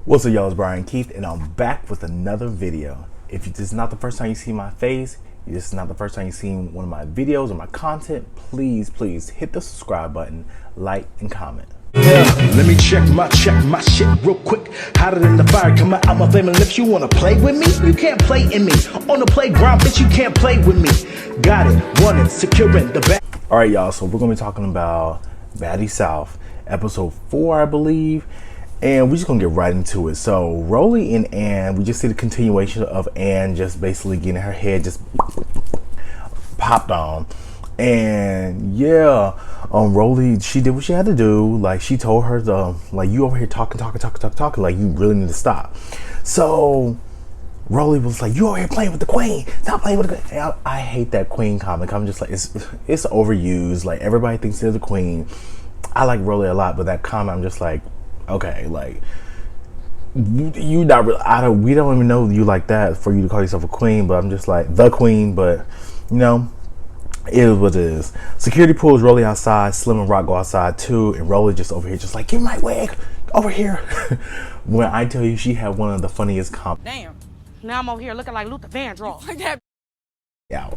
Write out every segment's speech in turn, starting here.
What's up, y'all? It's Brian Keith, and I'm back with another video. If this is not the first time you see my face, this is not the first time you've seen one of my videos or my content, please hit the subscribe button, like, and comment. Yeah, let me check my shit real quick. Hotter than the fire coming out my flaming lips. You wanna play with me? You can't play in me. On the playground, bitch, you can't play with me. Got it, want it, securing the back. All right, y'all. So we're gonna be talking about Baddies South, episode 4, I believe. And we're just gonna get right into it. So Rolly and Ann, we just see the continuation of Ann just basically getting her head just popped on. And yeah, Rolly, she did what she had to do. Like, she told her to, like, you over here talking, like, you really need to stop. So Rolly was like, you over here playing with the queen, stop playing with the queen. And I hate that queen comic. I'm just like, it's overused. Like, everybody thinks they're the queen. I like Rolly a lot, but that comment, I'm just like, okay, like, you not really, we don't even know you like that for you to call yourself a queen. But I'm just like, the queen. But you know, it is what it is. Security pulls Rolly outside. Slim and Rock go outside too, and Rolly just over here, just like, give my wig over here. When I tell you, she had one of the funniest comments. Damn. Now I'm over here looking like Luther Vandross. Like that. Yeah.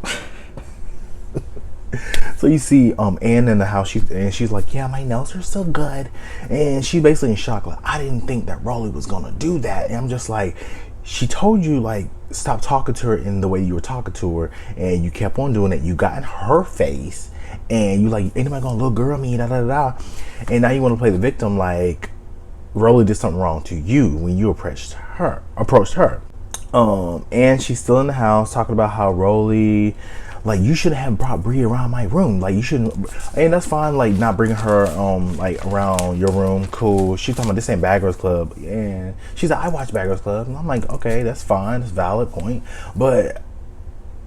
So you see Ann in the house, she's like, yeah, my nails are so good. And she basically in shock, like, I didn't think that Rolly was gonna do that. And I'm just like, she told you, like, stop talking to her in the way you were talking to her, and you kept on doing it. You got in her face, and you like, ain't nobody gonna little girl me, da da da. And now you want to play the victim, like Rolly did something wrong to you when you approached her. And she's still in the house talking about how Rolly, like, you shouldn't have brought Bree around my room. Like, you shouldn't. And that's fine, like, not bringing her like around your room. Cool. She's talking about this ain't Bad Girls Club, and she's like, I watch Bad Girls Club, and I'm like, okay, that's fine, that's a valid point. But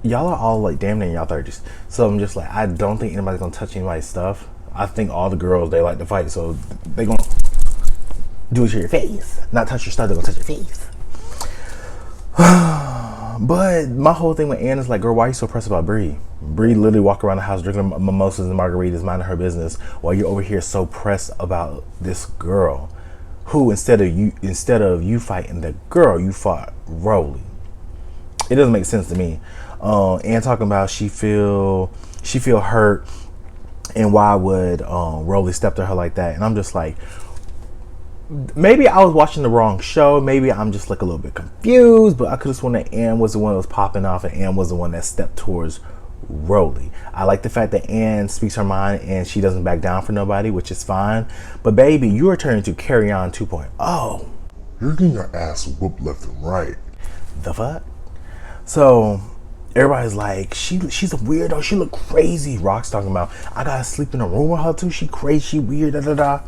y'all are all like damn near in y'all 30s, so I'm just like, I don't think anybody's gonna touch anybody's stuff. I think all the girls, they like to fight, so they gonna do it to your face, not touch your stuff. They're gonna touch your face. But my whole thing with Ann is like, girl, why are you so pressed about Bree? Bree literally walk around the house drinking mimosas and margaritas, minding her business, while you're over here so pressed about this girl, who instead of you fighting the girl, you fought Rolly. It doesn't make sense to me. Ann talking about she feel hurt, and why would Rolly step to her like that? And I'm just like, maybe I was watching the wrong show. Maybe I'm just like a little bit confused, but I could have sworn that Ann was the one that was popping off, and Ann was the one that stepped towards Rolly. I like the fact that Ann speaks her mind and she doesn't back down for nobody, which is fine. But baby, you are turning to Carry On 2.0. You're getting your ass whooped left and right. The fuck? So everybody's like, she's a weirdo. She look crazy. Rock's talking about, I gotta sleep in a room with her too. She crazy. She weird. Da da da.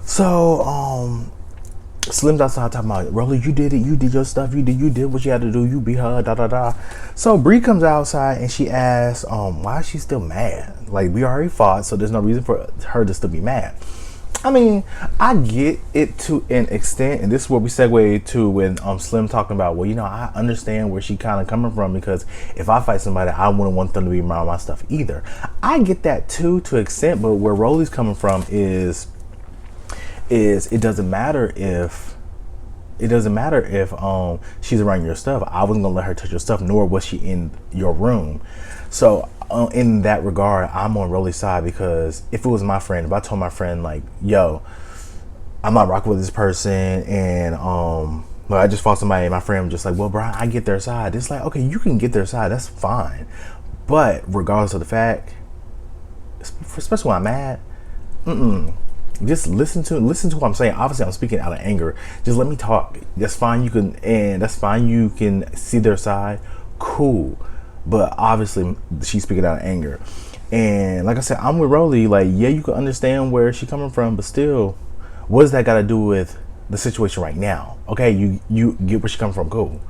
So Slim's outside talking about, Rolly, you did it, you did your stuff, you did what you had to do, you beat her, da da da. So Bree comes outside and she asks, why is she still mad? Like, we already fought, so there's no reason for her to still be mad. I mean, I get it to an extent, and this is what we segue to when Slim talking about, well, you know, I understand where she kind of coming from, because if I fight somebody, I wouldn't want them to be around my stuff either. I get that too, to an extent, but where Rolly's coming from is it doesn't matter if she's around your stuff. I wasn't gonna let her touch your stuff, nor was she in your room. So in that regard, I'm on Rolly's side, because if it was my friend, if I told my friend, like, yo, I'm not rocking with this person, and well, I just fought somebody, and my friend was just like, well, Brian, I get their side. It's like, okay, you can get their side, that's fine, but regardless of the fact, especially when I'm mad, just listen to what I'm saying. Obviously, I'm speaking out of anger. Just let me talk. That's fine. You can see their side. Cool. But obviously, she's speaking out of anger. And like I said, I'm with Rolly. Like, yeah, you can understand where she's coming from, but still, what does that got to do with the situation right now? Okay, you get where she's coming from. Cool.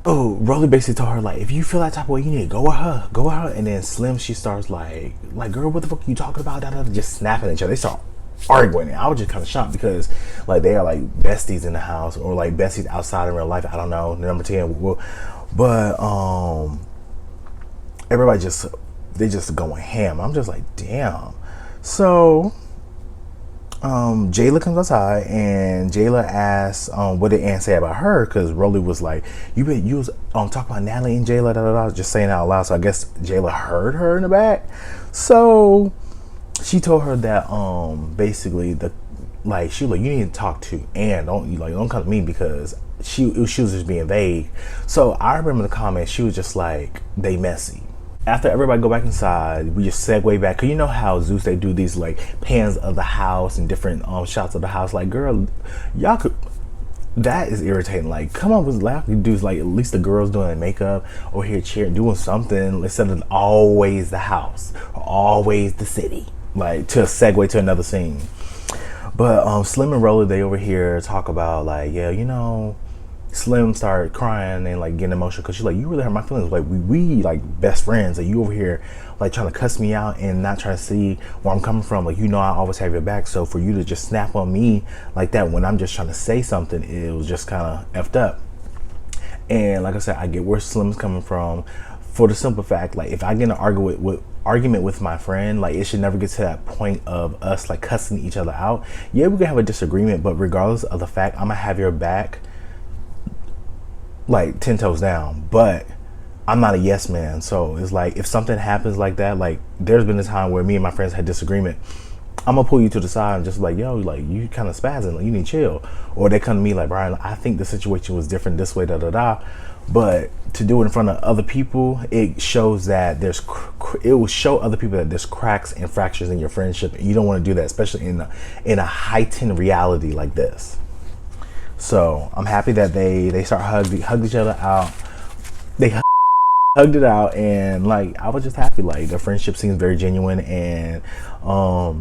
Oh, Rolly basically told her, like, if you feel that type of way, you need to go with her. And then Slim, she starts like, girl, what the fuck are you talking about? Just snapping at each other. They start arguing. And I was just kind of shocked, because like, they are like besties in the house, or like besties outside in real life. I don't know. Number 10. But everybody they just going ham. I'm just like, damn. So Jayla comes outside and Jayla asks, what did Ann say about her? Because Rolly was like, you was talking about Natalie and Jayla, just saying it out loud. So I guess Jayla heard her in the back. So she told her that basically she was like, you need to talk to Ann. Don't come to me, because she was just being vague. So I remember the comment. She was just like, they messy. After everybody go back inside, we just segue back. Cause you know how Zeus, they do these like pans of the house and different shots of the house. Like, girl, y'all could. That is irritating. Like, come on, with laughing dudes. Like, at least the girls doing makeup or here cheering, doing something instead of always the house or always the city. Like, to segue to another scene. But Slim and Roller, they over here talk about like, yeah, you know. Slim started crying and like getting emotional because she's like, you really hurt my feelings. Like we like best friends, and you over here like trying to cuss me out and not trying to see where I'm coming from. Like, you know, I always have your back. So for you to just snap on me like that when I'm just trying to say something, it was just kind of effed up. And like I said, I get where Slim's coming from, for the simple fact, like, if I get in an argument with my friend, like, it should never get to that point of us like cussing each other out. Yeah, we can have a disagreement, but regardless of the fact, I'm gonna have your back like 10 toes down. But I'm not a yes man, so it's like, if something happens like that, like, there's been a time where me and my friends had disagreement, I'm gonna pull you to the side and just like, yo, like, you kind of spazzing, like, you need to chill. Or they come to me like, Brian, I think the situation was different this way, but to do it in front of other people, it shows that it will show other people that there's cracks and fractures in your friendship, and you don't want to do that, especially in a heightened reality like this. So I'm happy that they start hugged each other out. They hugged it out, and like, I was just happy. Like, the friendship seems very genuine, and I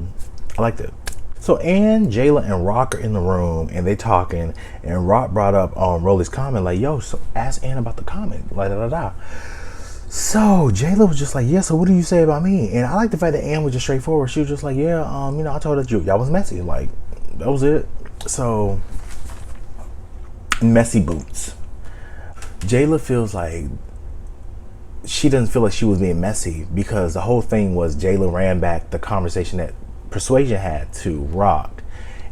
liked it. So Ann, Jayla, and Rock are in the room, and they talking, and Rock brought up Rolly's comment, like, yo, so ask Ann about the comment, like, So Jayla was just like, yeah, so what do you say about me? And I like the fact that Ann was just straightforward. She was just like, yeah, you know, I told her y'all was messy. Like, that was it. So, messy boots. Jayla feels like she doesn't feel like she was being messy, because the whole thing was Jayla ran back the conversation that Persuasion had to Rock,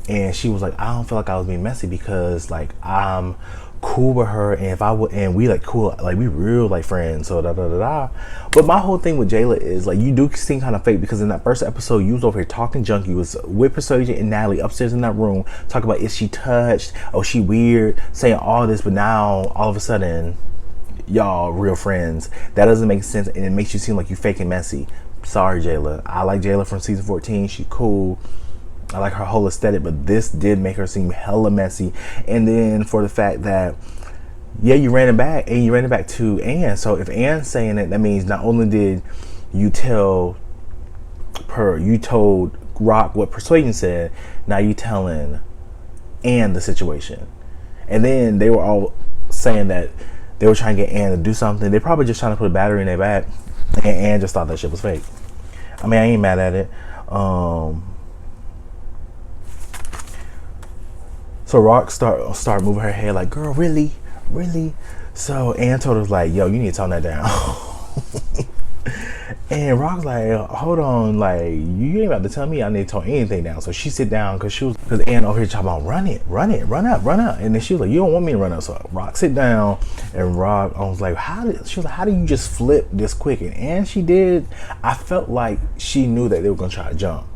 and she was like, I don't feel like I was being messy, because like, I'm cool with her, and if I would, and we like cool, like, we real like friends, so But my whole thing with Jayla is like, you do seem kind of fake, because in that first episode you was over here talking junk. You was with Persuasion and Natalie upstairs in that room talking about, is she touched, oh she weird, saying all this, but now all of a sudden y'all real friends. That doesn't make sense, and it makes you seem like you fake and messy. Sorry, Jayla. I like Jayla from season 14. She's cool. I like her whole aesthetic, but this did make her seem hella messy. And then for the fact that, yeah, you ran it back, and you ran it back to Ann. So if Ann's saying it, that means not only did you told Rock what Persuasion said, now you telling Ann the situation. And then they were all saying that they were trying to get Ann to do something. They're probably just trying to put a battery in their back, and Ann just thought that shit was fake. I mean, I ain't mad at it. So Rock start moving her head like, girl, really? So Ann told her, like, yo, you need to tone that down. And Rock's like, hold on, like, you ain't about to tell me I need to tone anything down. So she sit down, because Ann over here talking about run up. And then she was like, you don't want me to run up. So Rock sit down, and Rock was like, how do you just flip this quick? And Ann, she did. I felt like she knew that they were gonna try to jump.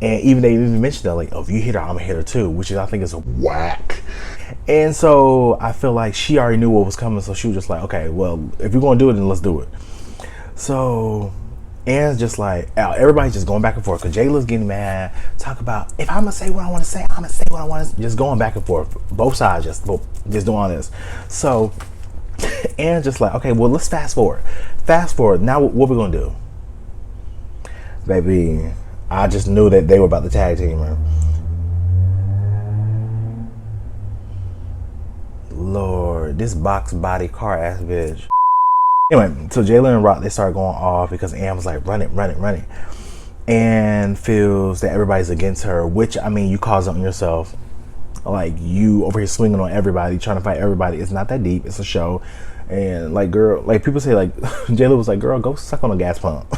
And they even mentioned that, like, oh, if you hit her, I'm gonna hit her too, which is, I think, is a whack. And so I feel like she already knew what was coming, so she was just like, okay, well, if you're gonna do it, then let's do it. So Ann's just like, everybody's just going back and forth, because Jayla's getting mad, talk about, if I'm gonna say what I want to say, I'm gonna say what I want to, just going back and forth, both sides just doing all this. So Ann's just like, okay, well, let's fast forward. Now what we're gonna do, baby? I just knew that they were about to tag team her. Lord, this box body car ass bitch. Anyway, so Jayla and Rock, they started going off because Ann was like, run it. And feels that everybody's against her, which, I mean, you caused it on yourself. Like, you over here swinging on everybody, trying to fight everybody. It's not that deep. It's a show. And like, girl, like, people say, like, Jayla was like, girl, go suck on a gas pump.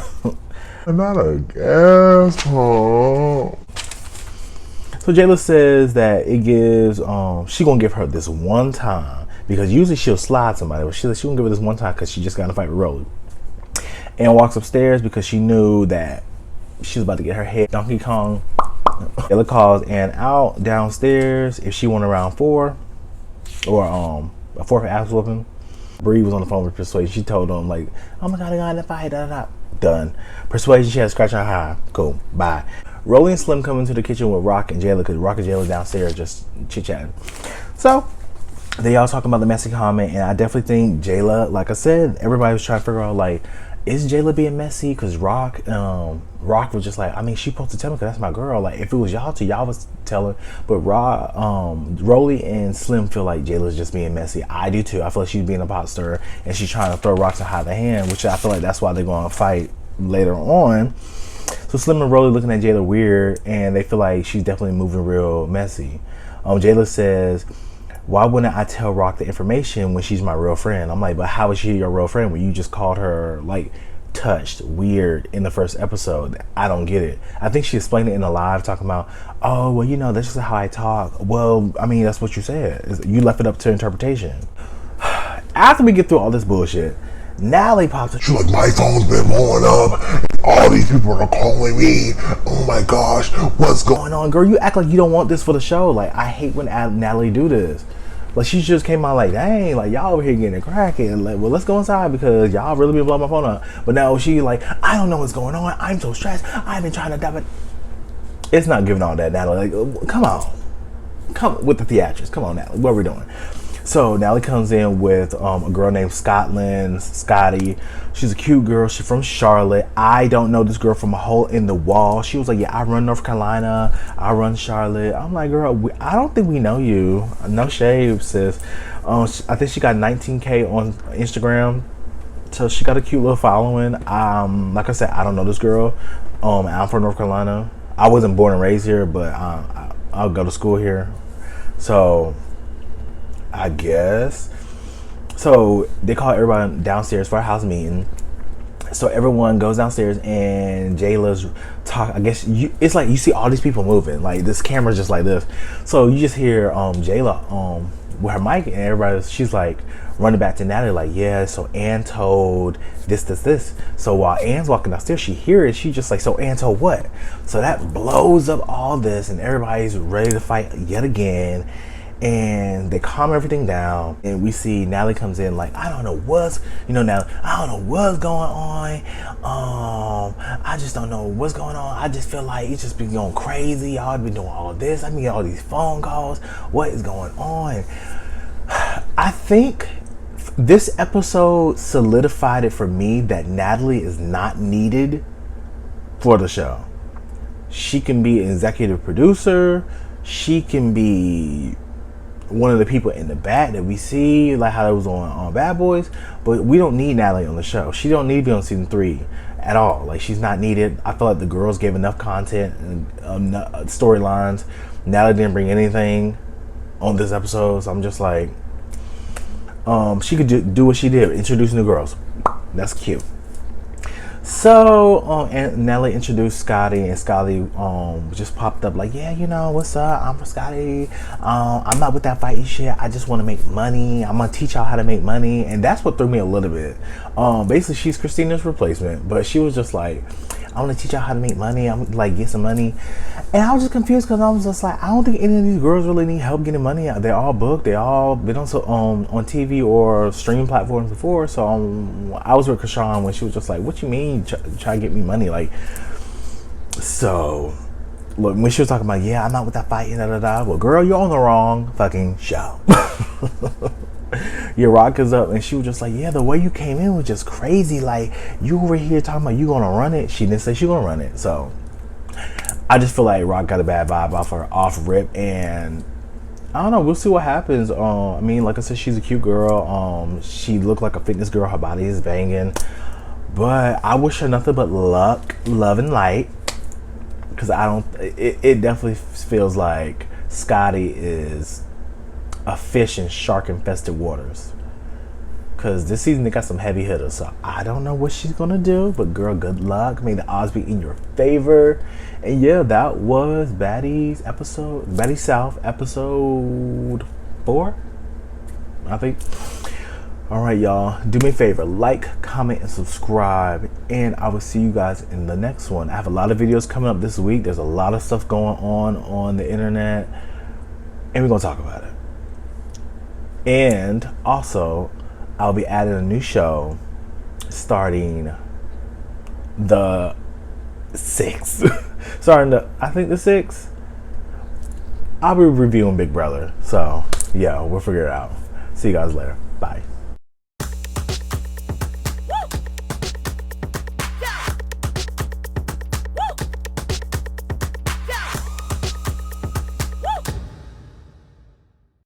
Not a gas pump. So Jayla says that it gives, she gonna give her this one time, because usually she'll slide somebody, but she gonna give her this one time because she just got in a fight with Rolly. And walks upstairs because she knew that she was about to get her head Donkey Kong. Jayla calls Ann out downstairs if she won around 4, or a 4th ass whooping. Bree was on the phone with Persuasion. She told them like, "Oh my god, I got in a fight." Da, da, da. Done. Persuasion, she had to scratch her eye. Cool. Bye. Rolly and Slim come into the kitchen with Rock and Jayla, because Rock and Jayla downstairs just chit chatting. So they all talking about the messy comment, and I definitely think Jayla, like I said, everybody was trying to figure out like, is Jayla being messy? Because Rock was just like, I mean, she supposed to tell me because that's my girl. Like, if it was y'all two, y'all was telling. But Rolly and Slim feel like Jayla's just being messy. I do too. I feel like she's being a pot stirrer, and she's trying to throw rocks and hide the hand, which I feel like that's why they're going to fight later on. So Slim and Rolly looking at Jayla weird, and they feel like she's definitely moving real messy. Jayla says, why wouldn't I tell Rock the information when she's my real friend? I'm like, but how is she your real friend when you just called her like touched weird in the first episode? I don't get it. I think she explained it in the live, talking about, oh, well, you know, that's just how I talk. Well, I mean, that's what you said. You left it up to interpretation. After we get through all this bullshit, Natalie pops up. She's like, my phone's been blowing up. All these people are calling me. Oh my gosh, what's going on? Girl, you act like you don't want this for the show. Like, I hate when Natalie do this. Like, she just came out like, dang, like, y'all over here getting it cracking. Like, well, let's go inside because y'all really been blowing my phone up. But now she like, I don't know what's going on. I'm so stressed. I've been trying to dive it. It's not giving all that, Natalie. Like, come on. Come with the theatrics. Come on, Natalie. What are we doing? So Natalie comes in with a girl named Scotty. She's a cute girl. She's from Charlotte. I don't know this girl from a hole in the wall. She was like, yeah, I run North Carolina. I run Charlotte. I'm like, girl, I don't think we know you. No shade, sis. I think she got 19K on Instagram. So she got a cute little following. Like I said, I don't know this girl. I'm from North Carolina. I wasn't born and raised here, but I'll go to school here. So I guess. So they call everybody downstairs for a house meeting. So everyone goes downstairs and Jayla's talk. I guess it's like you see all these people moving. Like this camera's just like this. So you just hear Jayla with her mic, and everybody, she's like running back to Natalie like, yeah, so Ann told this. So while Ann's walking downstairs, she hears it. She just like, so Ann told what? So that blows up all this, and everybody's ready to fight yet again. And they calm everything down, and we see Natalie comes in like, I don't know what's, Natalie, I don't know what's going on. I just don't know what's going on. I just feel like it's just been going crazy. Y'all been doing all this. I've been getting all these phone calls. What is going on? I think this episode solidified it for me that Natalie is not needed for the show. She can be an executive producer. She can be one of the people in the back that we see, like how it was on Bad Boys, but we don't need Natalie on the show. She don't need to be on season 3 at all. Like, she's not needed. I feel like the girls gave enough content and storylines. Natalie didn't bring anything on this episode, so I'm just like, she could do what she did, introduce new girls. That's cute. So and Natalie introduced Scotty, and Scotty just popped up like, yeah, what's up? I'm for Scotty. I'm not with that fighting shit. I just want to make money. I'm gonna teach y'all how to make money, and that's what threw me a little bit. Basically, she's Christina's replacement, but she was just like, I want to teach y'all how to make money. I'm like, get some money. And I was just confused because I was just like, I don't think any of these girls really need help getting money. They're all booked. They all been on TV or streaming platforms before. So I was with Krishan when she was just like, what you mean try to get me money? Like, so look, when she was talking about, yeah, I'm not with that fighting, well, girl, you're on the wrong fucking show. Your rock is up, and she was just like, yeah, the way you came in was just crazy. Like, you over here talking about you gonna run it. She didn't say she gonna run it. So I just feel like Rock got a bad vibe off her off rip, and I don't know, we'll see what happens. I mean, like I said, she's a cute girl. She looked like a fitness girl. Her body is banging, but I wish her nothing but luck, love, and light, because it definitely feels like Scotty is a fish in shark infested waters, because this season they got some heavy hitters. So I don't know what she's gonna do, but girl, good luck. May the odds be in your favor. And yeah, that was Baddies South episode 4, I think. All right, y'all, do me a favor, like, comment, and subscribe, and I will see you guys in the next one. I have a lot of videos coming up this week. There's a lot of stuff going on the internet, and we're gonna talk about it. And also, I'll be adding a new show starting the 6th. I think the 6th. I'll be reviewing Big Brother. So, yeah, we'll figure it out. See you guys later. Bye.